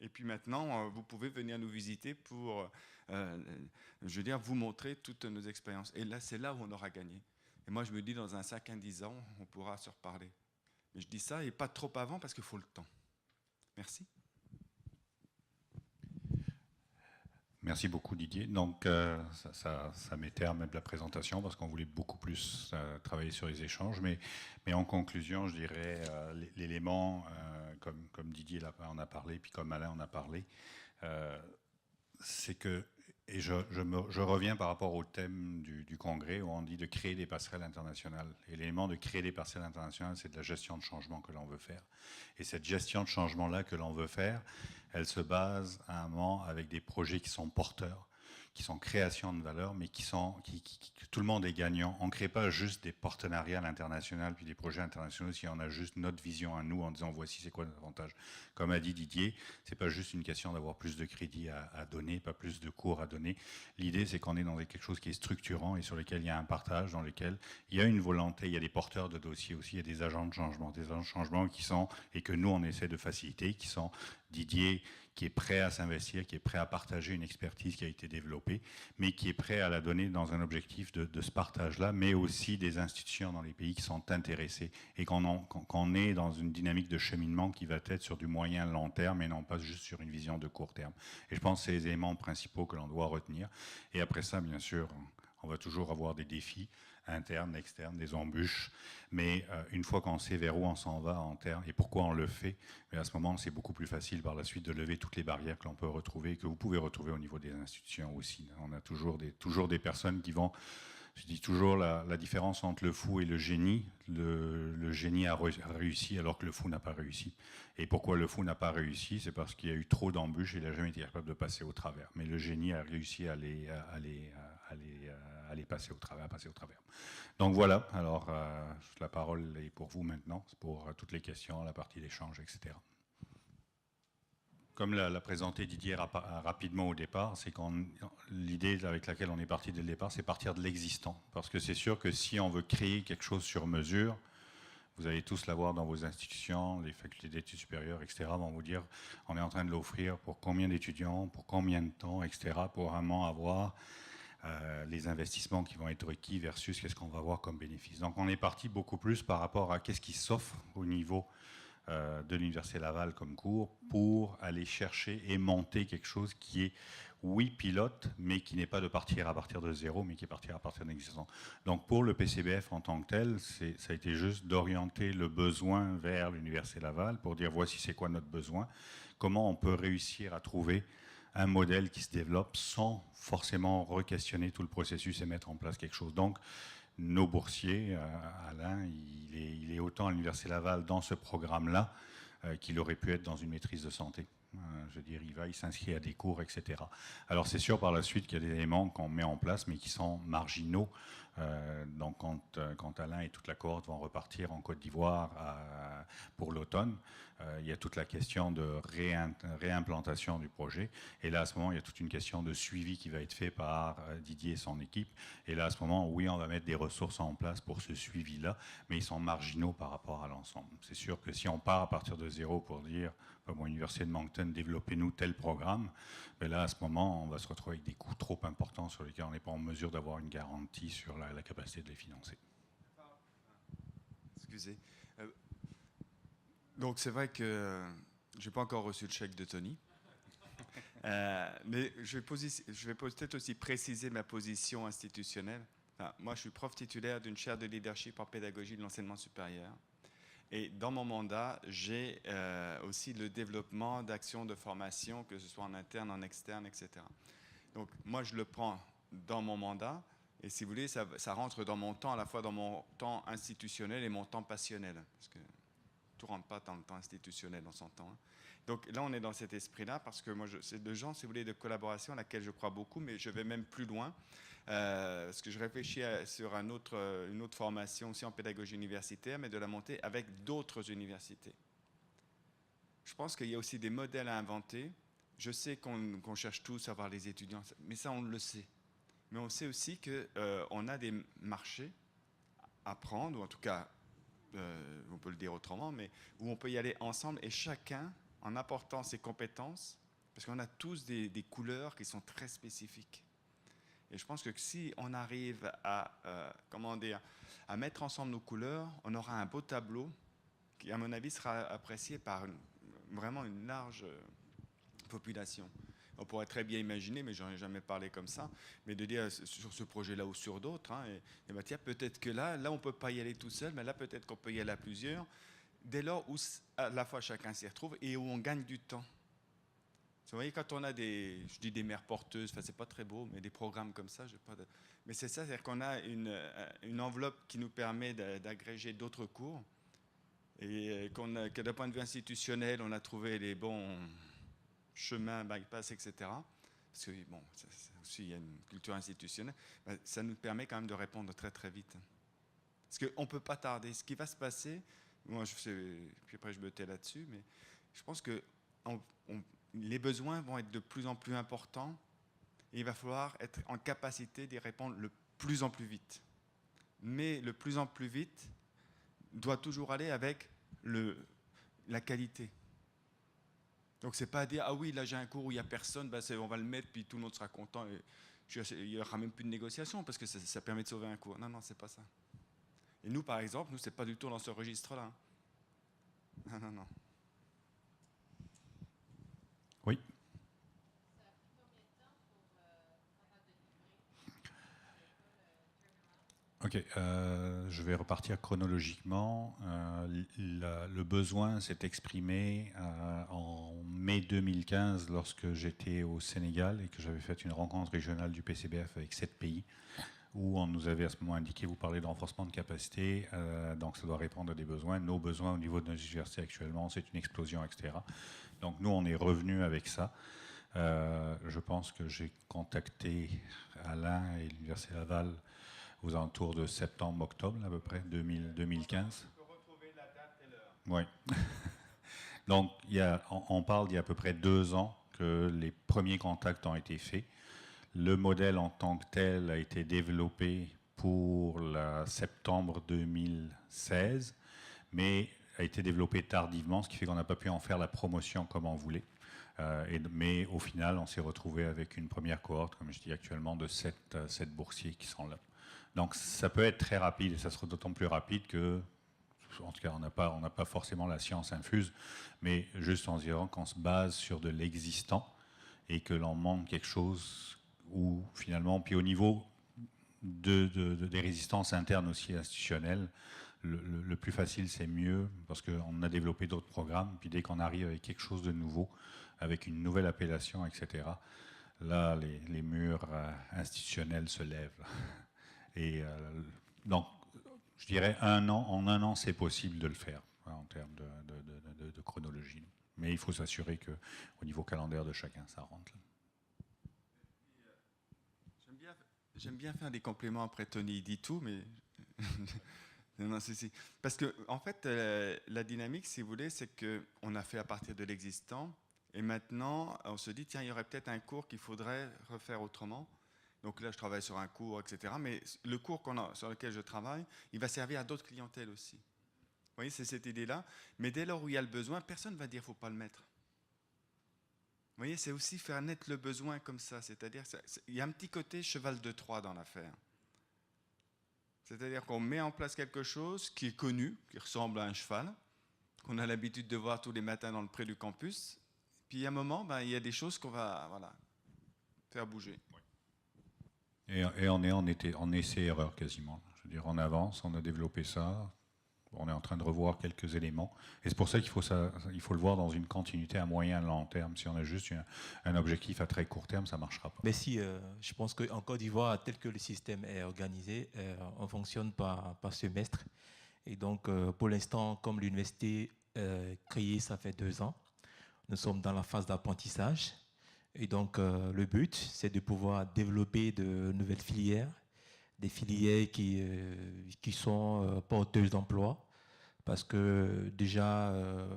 Et puis maintenant, vous pouvez venir nous visiter pour, je veux dire, vous montrer toutes nos expériences. Et là, c'est là où on aura gagné. Et moi, je me dis, dans un 5 à 10 ans, on pourra se reparler. Mais je dis ça, et pas trop avant, parce qu'il faut le temps. Merci. Merci beaucoup Didier. Donc ça met terme à la présentation parce qu'on voulait beaucoup plus travailler sur les échanges. Mais en conclusion, je dirais l'élément, comme Didier en a parlé, puis comme Alain en a parlé, c'est que, et je reviens par rapport au thème du congrès où on dit de créer des passerelles internationales. Et l'élément de créer des passerelles internationales, c'est de la gestion de changement que l'on veut faire. Et cette gestion de changement-là que l'on veut faire, elle se base à un moment avec des projets qui sont porteurs, qui sont création de valeur, mais que tout le monde est gagnant. On ne crée pas juste des partenariats à l'international, puis des projets internationaux si on a juste notre vision à nous en disant voici c'est quoi notre avantage. Comme a dit Didier, c'est pas juste une question d'avoir plus de crédits à donner, pas plus de cours à donner. L'idée c'est qu'on est dans quelque chose qui est structurant et sur lequel il y a un partage, dans lequel il y a une volonté, il y a des porteurs de dossiers aussi, il y a des agents de changement, qui sont, et que nous on essaie de faciliter, qui sont Didier, qui est prêt à s'investir, qui est prêt à partager une expertise qui a été développée, mais qui est prêt à la donner dans un objectif de ce partage-là, mais aussi des institutions dans les pays qui sont intéressés et qu'on est dans une dynamique de cheminement qui va être sur du moyen long terme et non pas juste sur une vision de court terme. Et je pense que c'est les éléments principaux que l'on doit retenir. Et après ça, bien sûr, on va toujours avoir des défis internes, externes, des embûches, mais une fois qu'on sait vers où on s'en va en termes et pourquoi on le fait, mais à ce moment, c'est beaucoup plus facile par la suite de lever toutes les barrières que l'on peut retrouver et que vous pouvez retrouver au niveau des institutions aussi. On a toujours des personnes qui vont... Je dis toujours la différence entre le fou et le génie. Le génie a réussi alors que le fou n'a pas réussi. Et pourquoi le fou n'a pas réussi? C'est parce qu'il y a eu trop d'embûches et il n'a jamais été capable de passer au travers. Mais le génie a réussi à les passer au travers, Donc voilà, alors la parole est pour vous maintenant, pour toutes les questions, la partie d'échange, etc. Comme l'a présenté Didier rapidement au départ, c'est l'idée avec laquelle on est parti dès le départ, c'est partir de l'existant. Parce que c'est sûr que si on veut créer quelque chose sur mesure, vous allez tous l'avoir dans vos institutions, les facultés d'études supérieures, etc. vont vous dire, on est en train de l'offrir pour combien d'étudiants, pour combien de temps, etc. pour vraiment avoir les investissements qui vont être requis versus qu'est-ce qu'on va avoir comme bénéfice. Donc on est parti beaucoup plus par rapport à qu'est-ce qui s'offre au niveau de l'Université Laval comme cours pour aller chercher et monter quelque chose qui est, oui, pilote, mais qui n'est pas de partir à partir de zéro, mais qui est partir à partir d'un existant. Donc pour le PCBF en tant que tel, ça a été juste d'orienter le besoin vers l'Université Laval pour dire voici c'est quoi notre besoin, comment on peut réussir à trouver un modèle qui se développe sans forcément re-questionner tout le processus et mettre en place quelque chose. Donc, nos boursiers, Alain, il est autant à l'Université Laval dans ce programme-là qu'il aurait pu être dans une maîtrise de santé. Je veux dire, il s'inscrit à des cours, etc. Alors c'est sûr par la suite qu'il y a des éléments qu'on met en place, mais qui sont marginaux. Donc quand Alain et toute la cohorte vont repartir en Côte d'Ivoire pour l'automne, il y a toute la question de réimplantation du projet. Et là, à ce moment, il y a toute une question de suivi qui va être fait par Didier et son équipe. Et là, à ce moment, oui, on va mettre des ressources en place pour ce suivi-là, mais ils sont marginaux par rapport à l'ensemble. C'est sûr que si on part à partir de zéro pour dire, bon, Université de Moncton, développez-nous tel programme, mais là, à ce moment, on va se retrouver avec des coûts trop importants sur lesquels on n'est pas en mesure d'avoir une garantie sur la capacité de les financer. Excusez. Donc, c'est vrai que je n'ai pas encore reçu le chèque de Tony. Mais je vais peut-être aussi préciser ma position institutionnelle. Enfin, moi, je suis prof titulaire d'une chaire de leadership en pédagogie de l'enseignement supérieur. Et dans mon mandat, j'ai aussi le développement d'actions de formation, que ce soit en interne, en externe, etc. Donc, moi, je le prends dans mon mandat. Et si vous voulez, ça rentre dans mon temps, à la fois dans mon temps institutionnel et mon temps passionnel. Parce que tout ne rentre pas dans le temps institutionnel, on s'entend. Hein. Donc là, on est dans cet esprit-là, parce que moi, c'est de gens, si vous voulez, de collaboration à laquelle je crois beaucoup, mais je vais même plus loin, parce que je réfléchis sur une autre formation aussi en pédagogie universitaire, mais de la monter avec d'autres universités. Je pense qu'il y a aussi des modèles à inventer. Je sais qu'on cherche tous à avoir les étudiants, mais ça, on le sait. Mais on sait aussi qu'on a des marchés à prendre, ou en tout cas, on peut le dire autrement, mais où on peut y aller ensemble et chacun, en apportant ses compétences, parce qu'on a tous des couleurs qui sont très spécifiques. Et je pense que si on arrive à mettre ensemble nos couleurs, on aura un beau tableau qui, à mon avis, sera apprécié par vraiment une large population. On pourrait très bien imaginer, mais j'en ai jamais parlé comme ça, mais de dire sur ce projet-là ou sur d'autres, hein, et ben, tiens, peut-être que là, on ne peut pas y aller tout seul, mais là, peut-être qu'on peut y aller à plusieurs, dès lors où à la fois chacun s'y retrouve et où on gagne du temps. Vous voyez, quand on a je dis des mères porteuses, enfin, c'est pas très beau, mais des programmes comme ça, mais c'est ça, c'est-à-dire qu'on a une enveloppe qui nous permet d'agréger d'autres cours, et que d'un point de vue institutionnel, on a trouvé les bons chemin, bypass, etc. parce que bon, aussi il y a une culture institutionnelle, ça nous permet quand même de répondre très très vite. Parce qu'on ne peut pas tarder. Ce qui va se passer, moi je sais, puis après je me tais là-dessus, mais je pense que les besoins vont être de plus en plus importants et il va falloir être en capacité d'y répondre le plus en plus vite. Mais le plus en plus vite doit toujours aller avec la qualité. Donc c'est pas à dire, ah oui, là j'ai un cours où il n'y a personne, on va le mettre, puis tout le monde sera content. Et il n'y aura même plus de négociation parce que ça permet de sauver un cours. Non, c'est pas ça. Et nous, par exemple, c'est pas du tout dans ce registre-là. Non. Oui. Ok, je vais repartir chronologiquement. Le besoin s'est exprimé en mai 2015 lorsque j'étais au Sénégal et que j'avais fait une rencontre régionale du PCBF avec 7 pays où on nous avait à ce moment indiqué, vous parlez de renforcement de capacité, donc ça doit répondre à des besoins. Nos besoins au niveau de nos universités actuellement, c'est une explosion, etc. Donc nous, on est revenu avec ça. Je pense que j'ai contacté Alain et l'Université Laval aux alentours de septembre-octobre, à peu près, 2015. On peut retrouver la date et l'heure. Oui. Donc, on parle d'il y a à peu près 2 ans que les premiers contacts ont été faits. Le modèle en tant que tel a été développé pour septembre 2016, mais a été développé tardivement, ce qui fait qu'on n'a pas pu en faire la promotion comme on voulait. Mais au final, on s'est retrouvé avec une première cohorte, comme je dis actuellement, de 7 boursiers qui sont là. Donc ça peut être très rapide, et ça sera d'autant plus rapide que, en tout cas, on n'a pas forcément la science infuse, mais juste en disant qu'on se base sur de l'existant et que l'on manque quelque chose où finalement, puis au niveau des résistances internes aussi institutionnelles, le plus facile c'est mieux parce qu'on a développé d'autres programmes, puis dès qu'on arrive avec quelque chose de nouveau, avec une nouvelle appellation, etc., là les murs institutionnels se lèvent. Et donc, je dirais en un an, c'est possible de le faire en termes de chronologie. Mais il faut s'assurer qu'au niveau calendaire de chacun, ça rentre. J'aime bien faire des compléments après Tony dit tout, mais non, si. Parce que en fait, la dynamique, si vous voulez, c'est qu'on a fait à partir de l'existant, et maintenant, on se dit tiens, il y aurait peut-être un cours qu'il faudrait refaire autrement. Donc là, je travaille sur un cours, etc. Mais le cours sur lequel je travaille, il va servir à d'autres clientèles aussi. Vous voyez, c'est cette idée-là. Mais dès lors où il y a le besoin, personne ne va dire qu'il ne faut pas le mettre. Vous voyez, c'est aussi faire naître le besoin comme ça. C'est-à-dire, il y a un petit côté cheval de Troie dans l'affaire. C'est-à-dire qu'on met en place quelque chose qui est connu, qui ressemble à un cheval, qu'on a l'habitude de voir tous les matins dans le pré du campus. Puis, il y a un moment, il y a des choses qu'on va faire bouger. Et on est en essai-erreur quasiment. Je veux dire, on avance, on a développé ça, on est en train de revoir quelques éléments. Et c'est pour ça qu'il faut le voir dans une continuité à moyen et long terme. Si on a juste un objectif à très court terme, ça ne marchera pas. Mais si, je pense qu'en Côte d'Ivoire, tel que le système est organisé, on fonctionne par semestre. Et donc, pour l'instant, comme l'université créée, ça fait 2 ans, nous sommes dans la phase d'apprentissage. Et donc, le but, c'est de pouvoir développer de nouvelles filières, des filières qui sont porteuses d'emploi, parce que déjà,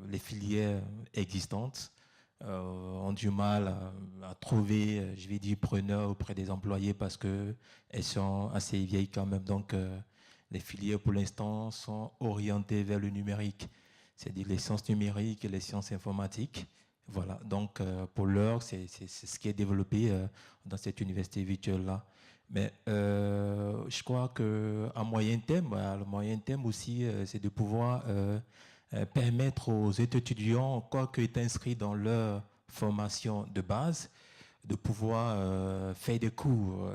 les filières existantes ont du mal à trouver, je vais dire, preneurs auprès des employés parce qu'elles sont assez vieilles quand même. Donc, les filières, pour l'instant, sont orientées vers le numérique, c'est-à-dire les sciences numériques et les sciences informatiques. Voilà, donc pour l'heure, c'est ce qui est développé dans cette université virtuelle-là. Mais je crois qu'à moyen terme, le moyen terme aussi, c'est de pouvoir permettre aux étudiants, quoi qu'ils soient inscrits dans leur formation de base, de pouvoir faire des cours,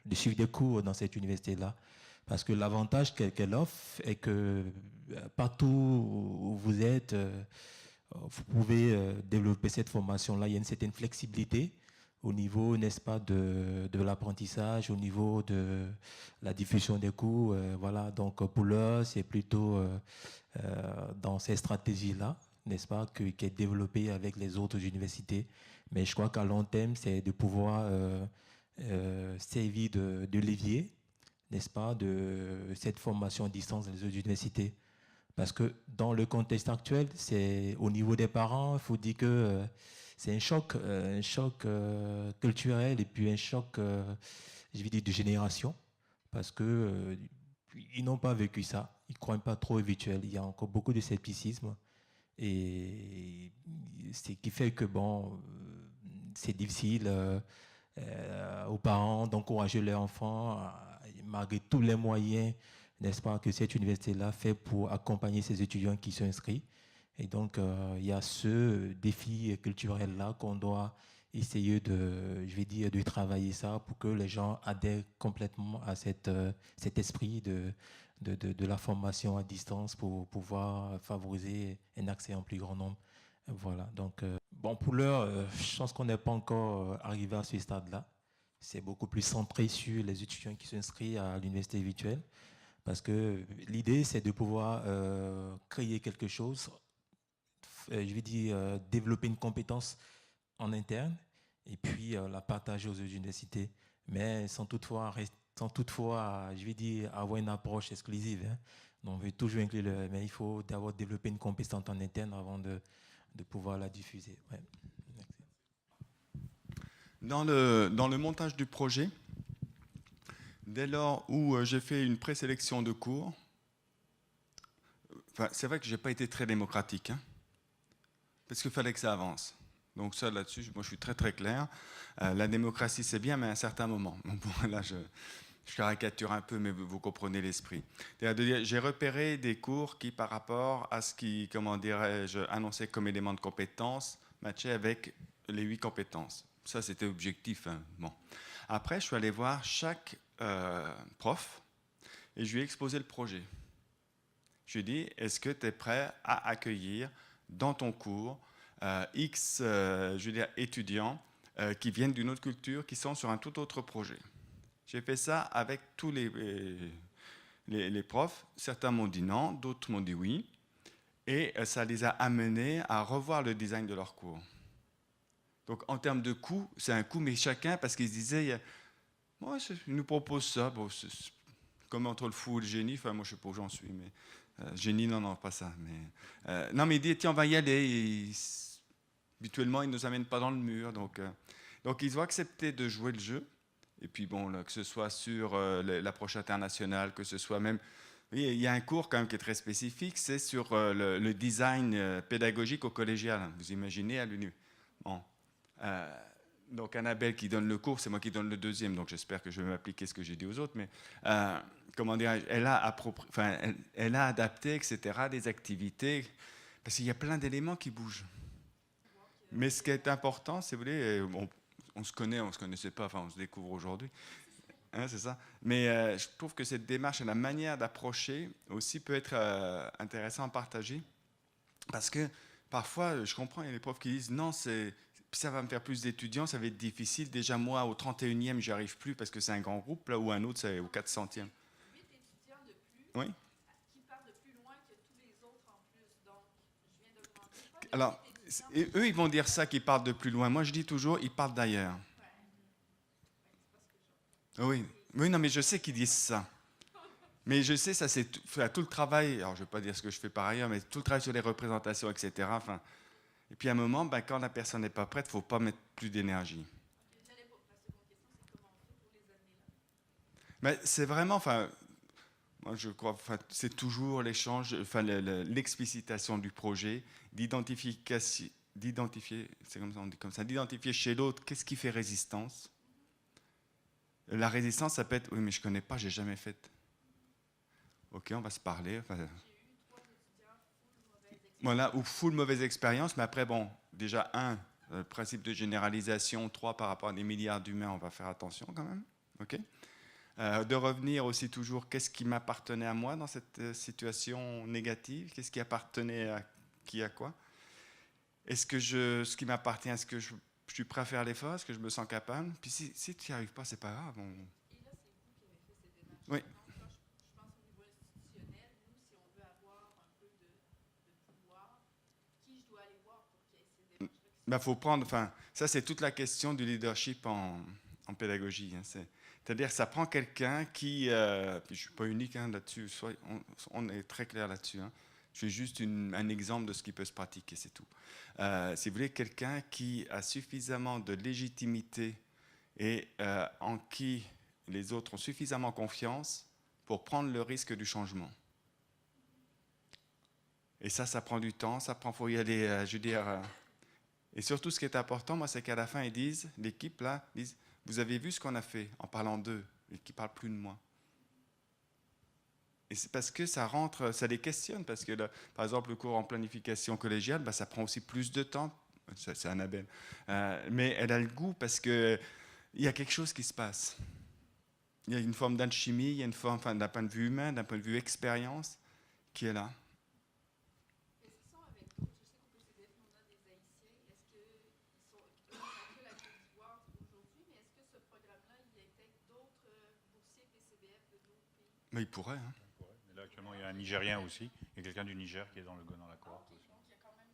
de suivre des cours dans cette université-là. Parce que l'avantage qu'elle offre est que partout où vous êtes, vous pouvez développer cette formation-là. Il y a une certaine flexibilité au niveau, n'est-ce pas, de l'apprentissage, au niveau de la diffusion des cours. Voilà. Donc, pour l'heure, c'est plutôt dans ces stratégies-là, n'est-ce pas, qui est développé avec les autres universités. Mais je crois qu'à long terme, c'est de pouvoir servir de levier, n'est-ce pas, de cette formation à distance dans les autres universités. Parce que dans le contexte actuel, c'est au niveau des parents, il faut dire que c'est un choc culturel et puis un choc, je vais dire, de génération. Parce que ils n'ont pas vécu ça. Ils ne croient pas trop au virtuel. Il y a encore beaucoup de scepticisme. Et ce qui fait que, bon, c'est difficile aux parents d'encourager leurs enfants, malgré tous les moyens, n'est-ce pas, que cette université-là fait pour accompagner ces étudiants qui sont inscrits. Et donc, il y a ce défi culturel-là qu'on doit essayer je vais dire, de travailler ça pour que les gens adhèrent complètement à cet esprit de la formation à distance pour pouvoir favoriser un accès en plus grand nombre. Voilà. Donc, bon, pour l'heure, je pense qu'on n'est pas encore arrivé à ce stade-là. C'est beaucoup plus centré sur les étudiants qui sont inscrits à l'université virtuelle. Parce que l'idée, c'est de pouvoir créer quelque chose, je vais dire, développer une compétence en interne et puis la partager aux autres universités, mais sans toutefois, je vais dire, avoir une approche exclusive. Hein. Donc, on veut toujours inclure, mais il faut d'abord développer une compétence en interne avant de pouvoir la diffuser. Ouais. Dans le montage du projet, dès lors où j'ai fait une présélection de cours, c'est vrai que je n'ai pas été très démocratique, hein, parce qu'il fallait que ça avance. Donc ça, là-dessus, moi, je suis très, très clair. La démocratie, c'est bien, mais à un certain moment. Bon, là, je caricature un peu, mais vous comprenez l'esprit. J'ai repéré des cours qui, par rapport à ce qui, comment dirais-je, annonçait comme élément de compétence, matchaient avec les 8 compétences. Ça, c'était objectif. Hein. Bon. Après, je suis allé voir chaque prof et je lui ai exposé le projet. Je lui ai dit, est-ce que tu es prêt à accueillir dans ton cours X je veux dire, étudiants qui viennent d'une autre culture, qui sont sur un tout autre projet. J'ai fait ça avec tous les profs. Certains m'ont dit non, d'autres m'ont dit oui. Et ça les a amenés à revoir le design de leur cours. Donc en termes de coût, c'est un coût, mais chacun, parce qu'ils se disaient, moi, ils nous proposent ça, bon, comme entre le fou et le génie, enfin moi je ne sais pas où j'en suis, mais génie, non, pas ça. Mais, non, mais il dit, tiens, on va y aller. Habituellement, ils ne nous amènent pas dans le mur. Donc ils ont accepté de jouer le jeu. Et puis, bon, là, que ce soit sur l'approche internationale, que ce soit même... Oui, il y a un cours quand même qui est très spécifique, c'est sur le design pédagogique au collégial. Vous imaginez à l'UNU. Bon. Donc, Annabelle qui donne le cours, c'est moi qui donne le deuxième, donc j'espère que je vais m'appliquer ce que j'ai dit aux autres. Mais, comment dire, elle a adapté, etc., des activités, parce qu'il y a plein d'éléments qui bougent. Mais ce qui est important, si vous voulez, on se connaît, on ne se connaissait pas, enfin on se découvre aujourd'hui, hein, c'est ça. Mais je trouve que cette démarche et la manière d'approcher aussi peut être intéressant à partager. Parce que parfois, je comprends, il y a des profs qui disent non, ça va me faire plus d'étudiants, ça va être difficile. Déjà moi, au 31e, j'y arrive plus parce que c'est un grand groupe, là, ou un autre, c'est au 400e. 8 étudiants de plus, oui. Qui partent de plus loin que tous les autres en plus. Donc, je viens d'augmenter. Alors, eux, ils vont dire ça, qu'ils partent de plus loin. Moi, je dis toujours, ils partent d'ailleurs. Oui, non, mais je sais qu'ils disent ça. Mais je sais, ça, c'est tout le travail. Alors, je ne vais pas dire ce que je fais par ailleurs, mais tout le travail sur les représentations, etc. Enfin, et puis, à un moment, quand la personne n'est pas prête, il ne faut pas mettre plus d'énergie. La seconde question, c'est comment on fait pour les années là? Mais c'est vraiment, moi, je crois, c'est toujours l'échange, l'explicitation du projet, d'identifier, c'est comme ça, on dit comme ça, d'identifier chez l'autre qu'est-ce qui fait résistance. La résistance, ça peut être, oui, mais je ne connais pas, je n'ai jamais fait. Ok, on va se parler. J'ai eu 3 étudiants full mauvaise expérience. Voilà, ou full mauvaise expérience, mais après, bon, déjà, principe de généralisation, 3, par rapport à des milliards d'humains, on va faire attention quand même. Ok. De revenir aussi toujours, qu'est-ce qui m'appartenait à moi dans cette situation négative? Qu'est-ce qui appartenait à qui, à quoi? Est-ce que ce qui m'appartient, est-ce que je suis prêt à faire l'effort? Est-ce que je me sens capable? Puis si tu n'y arrives pas, c'est pas grave. Et là, c'est vous qui avez fait ces démarches. Oui. Donc, là, je pense au niveau institutionnel, nous, si on veut avoir un peu de pouvoir, qui je faut prendre, ça c'est toute la question du leadership en pédagogie. Hein, c'est-à-dire ça prend quelqu'un qui, puis je ne suis pas unique là-dessus, on est très clair là-dessus. Hein. Je fais juste un exemple de ce qui peut se pratiquer, c'est tout. Si vous voulez, quelqu'un qui a suffisamment de légitimité et en qui les autres ont suffisamment confiance pour prendre le risque du changement. Et ça prend du temps, faut y aller, je veux dire... et surtout, ce qui est important, moi, c'est qu'à la fin, l'équipe, là, disent, vous avez vu ce qu'on a fait en parlant d'eux, et qui ne parlent plus de moi. Et c'est parce que ça les questionne, parce que, là, par exemple, le cours en planification collégiale, ça prend aussi plus de temps. C'est Annabelle. Mais elle a le goût parce qu'il y a quelque chose qui se passe. Il y a une forme d'alchimie, il y a une forme, d'un point de vue humain, d'un point de vue expérience, qui est là. Est-ce qu'ils sont avec d'autres? Je sais qu'au PCBF, on a des Haïtiens. Est-ce qu'ils sont avec la Côte d'Ivoire aujourd'hui? Mais est-ce que ce programme-là, il intègre d'autres boursiers PCBF de d'autres pays? Mais il pourrait. Hein. Mais là, actuellement, il y a un Nigérien aussi. Il y a quelqu'un du Niger qui est dans la cohorte aussi. Donc, il y a quand même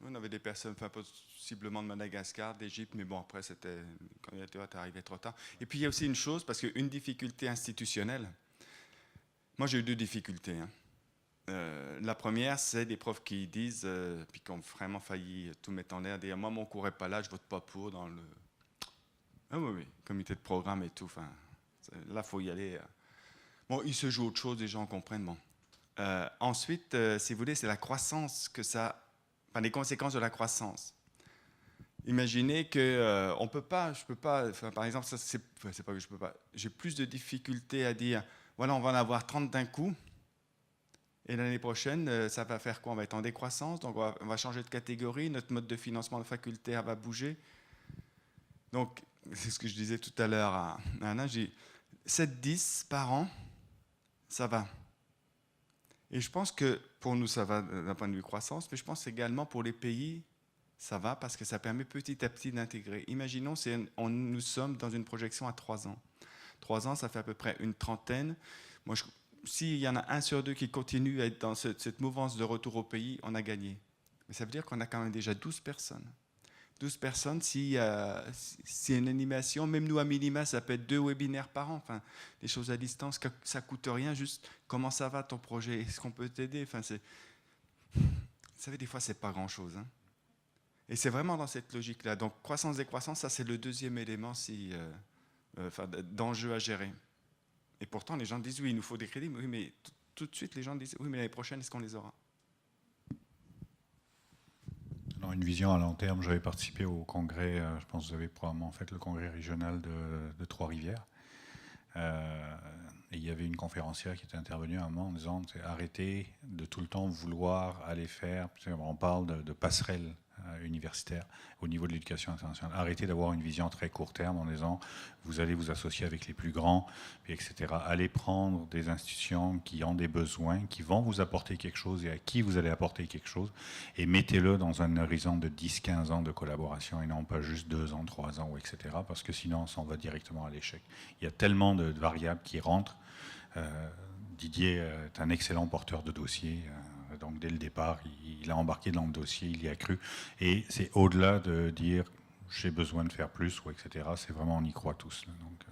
On avait des personnes, possiblement de Madagascar, d'Égypte, mais bon, après, la candidature est arrivée trop tard. Et puis, il y a aussi une chose, parce qu'une difficulté institutionnelle, moi, j'ai eu 2 difficultés. Hein. La première, c'est des profs qui disent, puis qui ont vraiment failli tout mettre en l'air, dire, moi, mon cours n'est pas là, je vote pas pour dans le... Ah oui, comité de programme et tout, là, il faut y aller. Bon, il se joue autre chose, les gens comprennent, bon. Ensuite, si vous voulez, c'est la croissance que ça... les conséquences de la croissance. Imaginez que on peut pas, je peux pas, par exemple, c'est pas que je peux pas. J'ai plus de difficultés à dire, voilà, on va en avoir 30 d'un coup, et l'année prochaine, ça va faire quoi? On va être en décroissance, donc on va changer de catégorie, notre mode de financement de facultaire va bouger. Donc, c'est ce que je disais tout à l'heure à Anna, j'ai 7-10 par an, ça va. Et je pense que pour nous, ça va d'un point de vue croissance, mais je pense également pour les pays, ça va parce que ça permet petit à petit d'intégrer. Imaginons, nous sommes dans une projection à 3 ans. 3 ans, ça fait à peu près une trentaine. Moi, s'il y en a 1 sur 2 qui continue à être dans cette mouvance de retour au pays, on a gagné. Mais ça veut dire qu'on a quand même déjà 12 personnes. 12 personnes, si une animation, même nous à minima, ça peut être 2 webinaires par an, des choses à distance, ça ne coûte rien, juste comment ça va ton projet, est-ce qu'on peut t'aider, vous savez, des fois, c'est pas grand-chose. Hein. Et c'est vraiment dans cette logique-là. Donc, croissance et décroissance, ça, c'est le 2e élément d'enjeu à gérer. Et pourtant, les gens disent, oui, il nous faut des crédits, oui, mais tout de suite, les gens disent, oui, mais l'année prochaine, est-ce qu'on les aura? Alors, une vision à long terme, j'avais participé au congrès, je pense que vous avez probablement fait le congrès régional de Trois-Rivières. Et il y avait une conférencière qui était intervenue à un moment en disant arrêtez de tout le temps vouloir aller faire, on parle de passerelle universitaire au niveau de l'éducation internationale, arrêtez d'avoir une vision très court terme en disant vous allez vous associer avec les plus grands, etc. Allez prendre des institutions qui ont des besoins, qui vont vous apporter quelque chose et à qui vous allez apporter quelque chose, et mettez-le dans un horizon de 10-15 ans de collaboration et non pas juste 2 ans, 3 ans, etc. Parce que sinon, on s'en va directement à l'échec. Il y a tellement de variables qui rentrent. Didier est un excellent porteur de dossier. Donc dès le départ, il a embarqué dans le dossier, il y a cru. Et c'est au-delà de dire j'ai besoin de faire plus, ou etc. C'est vraiment on y croit tous. Là, donc,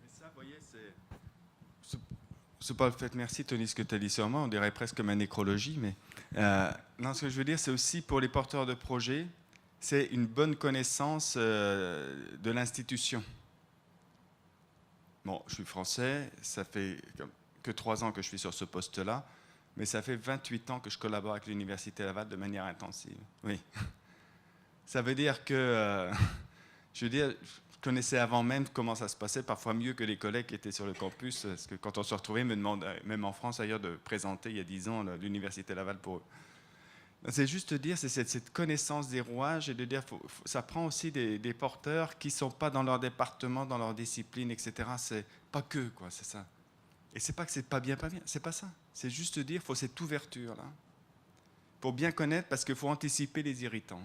Mais ça, vous voyez, c'est pas le fait. Merci Tony, ce que tu as dit sur moi. On dirait presque comme une nécrologie, mais non, ce que je veux dire, c'est aussi pour les porteurs de projets, c'est une bonne connaissance de l'institution. Bon, je suis français, ça fait que 3 ans que je suis sur ce poste-là, mais ça fait 28 ans que je collabore avec l'Université Laval de manière intensive. Oui. Ça veut dire que, je connaissais avant même comment ça se passait, parfois mieux que les collègues qui étaient sur le campus, parce que quand on se retrouvait, ils me demandaient, même en France ailleurs, de présenter il y a 10 ans l'Université Laval pour eux. C'est juste dire, c'est cette connaissance des rouages et de dire, ça prend aussi des porteurs qui ne sont pas dans leur département, dans leur discipline, etc. C'est pas que, quoi, c'est ça. Et c'est pas que c'est pas bien, c'est pas ça. C'est juste dire, il faut cette ouverture-là. Pour bien connaître, parce qu'il faut anticiper les irritants.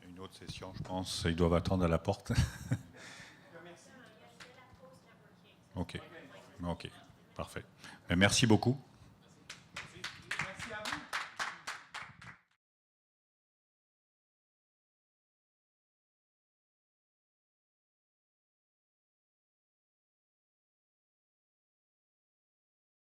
il y a une autre session, je pense. Ils doivent attendre à la porte. Ok, parfait. Mais merci beaucoup.